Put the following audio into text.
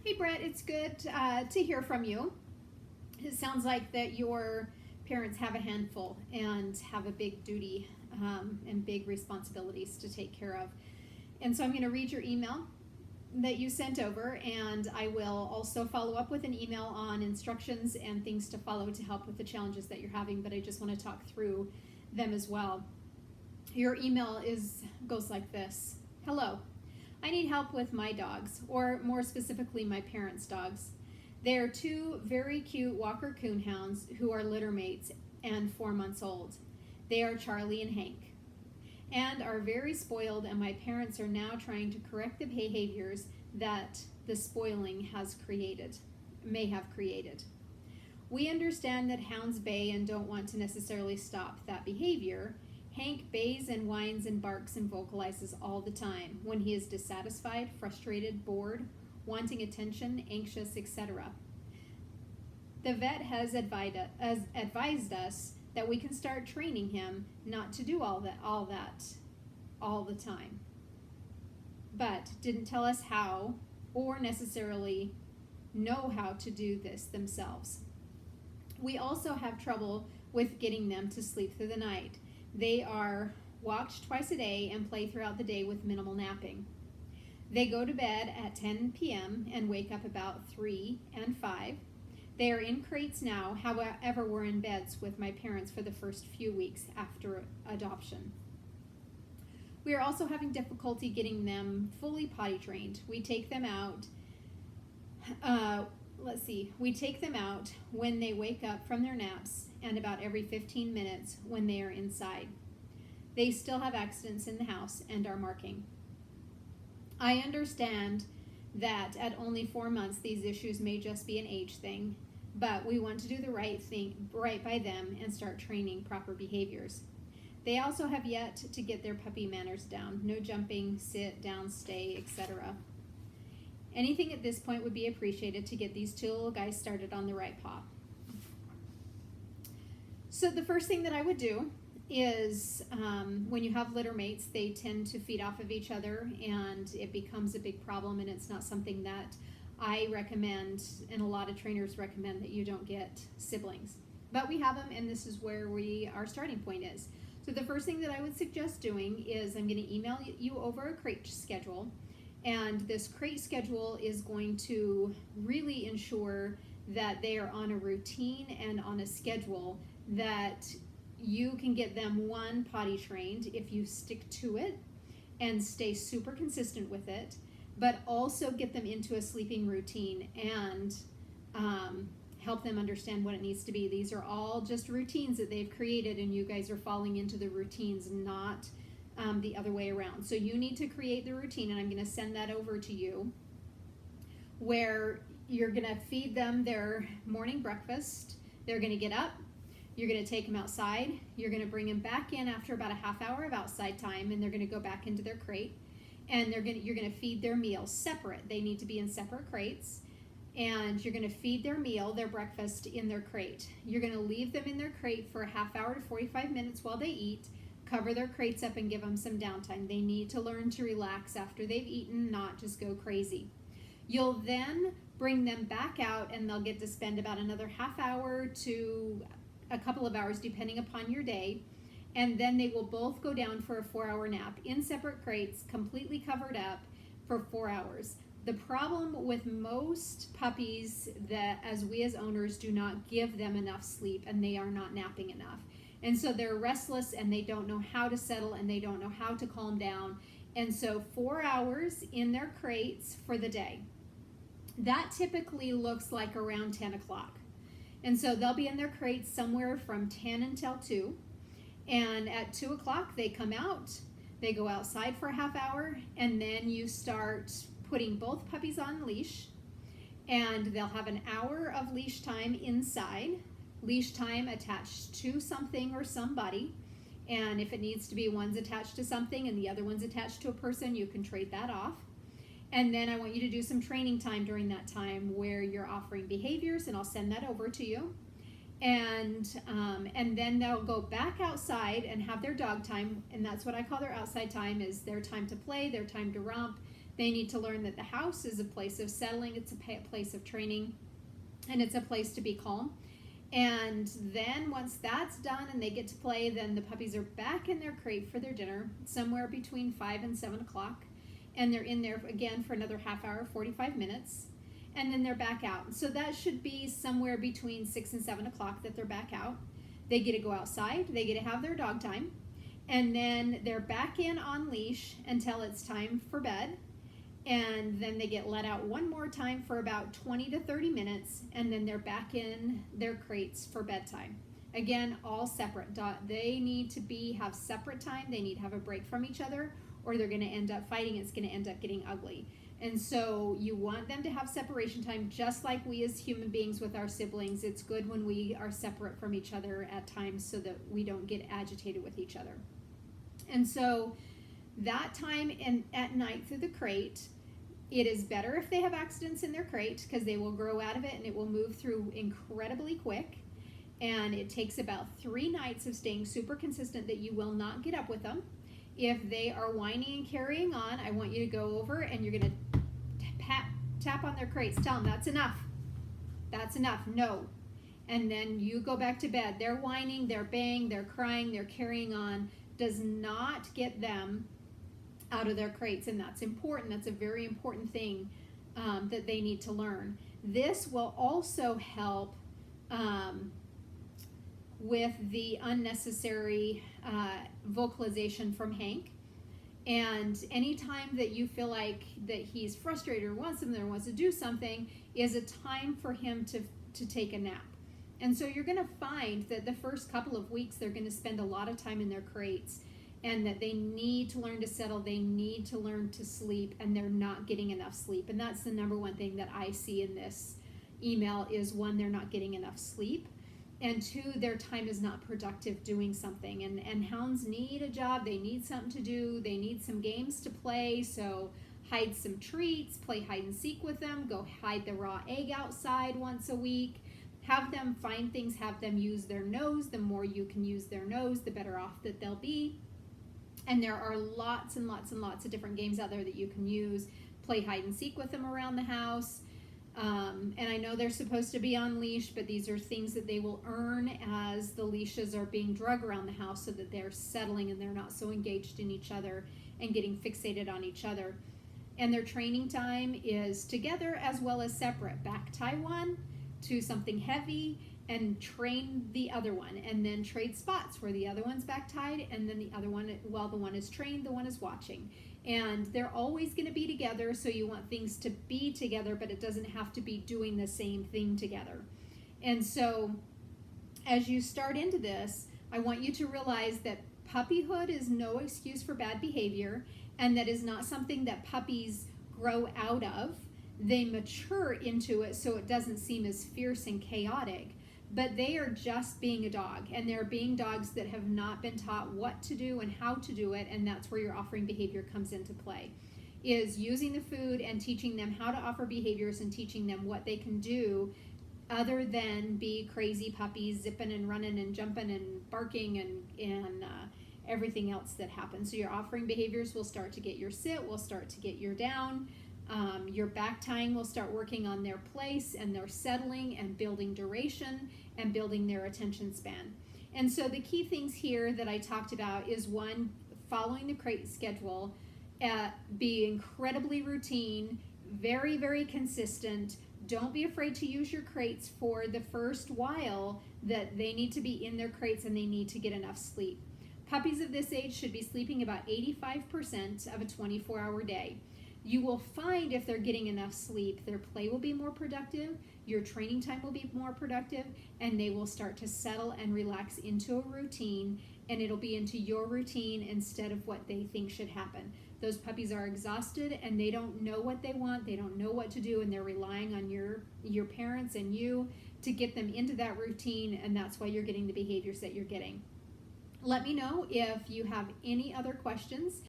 Hey Brett, it's good to hear from you. It sounds like that your parents have a handful and have a big duty and big responsibilities to take care of. And so I'm going to read your email that you sent over, and I will also follow up with an email on instructions and things to follow to help with the challenges that you're having, but I just want to talk through them as well. Your email goes like this. Hello. I need help with my dogs, or more specifically, my parents' dogs. They are two very cute Walker Coonhounds who are litter mates and 4 months old. They are Charlie and Hank, and are very spoiled, and my parents are now trying to correct the behaviors that the spoiling may have created. We understand that hounds bay and don't want to necessarily stop that behavior. Hank bays and whines and barks and vocalizes all the time when he is dissatisfied, frustrated, bored, wanting attention, anxious, etc. The vet has advised us that we can start training him not to do all that all the time, but didn't tell us how or necessarily know how to do this themselves. We also have trouble with getting them to sleep through the night. They are walked twice a day and play throughout the day with minimal napping. They go to bed at 10 p.m. and wake up about 3 and 5. They are in crates now, however, we're in beds with my parents for the first few weeks after adoption. We are also having difficulty getting them fully potty trained. We take them out when they wake up from their naps and about every 15 minutes when they are inside. They still have accidents in the house and are marking. I understand that at only 4 months these issues may just be an age thing, but we want to do the right by them and start training proper behaviors. They also have yet to get their puppy manners down. No jumping, sit, down, stay, etc. Anything at this point would be appreciated to get these two little guys started on the right path. So the first thing that I would do is when you have litter mates, they tend to feed off of each other, and it becomes a big problem, and it's not something that I recommend, and a lot of trainers recommend that you don't get siblings. But we have them, and this is where our starting point is. So the first thing that I would suggest doing is I'm going to email you over a crate schedule, and this crate schedule is going to really ensure that they are on a routine and on a schedule that you can get them, one, potty trained if you stick to it and stay super consistent with it, but also get them into a sleeping routine and help them understand what it needs to be. These are all just routines that they've created, and you guys are falling into the routines, not the other way around. So you need to create the routine, and I'm going to send that over to you, where you're going to feed them their morning breakfast. They're going to get up. You're going to take them outside. You're going to bring them back in after about a half hour of outside time, and they're going to go back into their crate. And you're going to feed their meals separate. They need to be in separate crates. And you're going to feed their meal, their breakfast, in their crate. You're going to leave them in their crate for a half hour to 45 minutes while they eat. Cover their crates up and give them some downtime. They need to learn to relax after they've eaten, not just go crazy. You'll then bring them back out, and they'll get to spend about another half hour to a couple of hours depending upon your day, and then they will both go down for a 4-hour nap in separate crates, completely covered up for 4 hours. The problem with most puppies that as owners do not give them enough sleep, and they are not napping enough, and so they're restless and they don't know how to settle and they don't know how to calm down, and so 4 hours in their crates for the day. That typically looks like around 10 o'clock. And so they'll be in their crates somewhere from 10 until 2. And at 2 o'clock, they come out, they go outside for a half hour, and then you start putting both puppies on leash. And they'll have an hour of leash time inside, leash time attached to something or somebody. And if it needs to be one's attached to something and the other one's attached to a person, you can trade that off. And then I want you to do some training time during that time where you're offering behaviors, and I'll send that over to you. And then they'll go back outside and have their dog time, and that's what I call their outside time, is their time to play, their time to romp, They need to learn that the house is a place of settling, it's a place of training, and it's a place to be calm. And then once that's done and they get to play, then the puppies are back in their crate for their dinner, somewhere between 5 and 7 o'clock. And they're in there again for another half hour, 45 minutes. And then they're back out. So that should be somewhere between 6 and 7 o'clock that they're back out. They get to go outside, they get to have their dog time, and then they're back in on leash until it's time for bed. And then they get let out one more time for about 20 to 30 minutes, and then they're back in their crates for bedtime. Again, all separate. They need to have separate time. They need to have a break from each other, or they're going to end up fighting. It's going to end up getting ugly. And so you want them to have separation time, just like we as human beings with our siblings. It's good when we are separate from each other at times so that we don't get agitated with each other. And so that time at night through the crate, it is better if they have accidents in their crate, because they will grow out of it and it will move through incredibly quick. And it takes about 3 nights of staying super consistent that you will not get up with them. If they are whining and carrying on, I want you to go over and you're going to tap on their crates. Tell them, that's enough. That's enough. No. And then you go back to bed. They're whining, they're baying, they're crying, they're carrying on. Does not get them out of their crates, and that's important. That's a very important thing that they need to learn. This will also help with the unnecessary vocalization from Hank. And anytime that you feel like that he's frustrated or wants something or wants to do something is a time for him to take a nap. And so you're going to find that the first couple of weeks they're going to spend a lot of time in their crates, and that they need to learn to settle, they need to learn to sleep, and they're not getting enough sleep. And that's the number one thing that I see in this email is, 1, they're not getting enough sleep, and 2, their time is not productive doing something. And hounds need a job, they need something to do, they need some games to play, so hide some treats, play hide and seek with them, go hide the raw egg outside once a week, have them find things, have them use their nose. The more you can use their nose, the better off that they'll be. And there are lots and lots and lots of different games out there that you can use. Play hide and seek with them around the house. And I know they're supposed to be on leash, but these are things that they will earn as the leashes are being drug around the house, so that they're settling and they're not so engaged in each other and getting fixated on each other. And their training time is together as well as separate. Back tie one to something heavy and train the other one, and then trade spots where the other one's back tied, and then the other one, while the one is trained, the one is watching. And they're always going to be together, so you want things to be together, but it doesn't have to be doing the same thing together. And so as you start into this, I want you to realize that puppyhood is no excuse for bad behavior, and that is not something that puppies grow out of. They mature into it so it doesn't seem as fierce and chaotic. But they are just being a dog, and they're being dogs that have not been taught what to do and how to do it, and that's where your offering behavior comes into play, is using the food and teaching them how to offer behaviors and teaching them what they can do other than be crazy puppies zipping and running and jumping and barking and everything else that happens. So your offering behaviors will start to get your sit, will start to get your down. Your back tying will start working on their place and their settling and building duration and building their attention span. And so the key things here that I talked about is, 1, following the crate schedule, be incredibly routine, very, very consistent. Don't be afraid to use your crates for the first while that they need to be in their crates and they need to get enough sleep. Puppies of this age should be sleeping about 85% of a 24-hour day. You will find if they're getting enough sleep, their play will be more productive, your training time will be more productive, and they will start to settle and relax into a routine, and it'll be into your routine instead of what they think should happen. Those puppies are exhausted and they don't know what they want, they don't know what to do, and they're relying on your parents and you to get them into that routine, and that's why you're getting the behaviors that you're getting. Let me know if you have any other questions.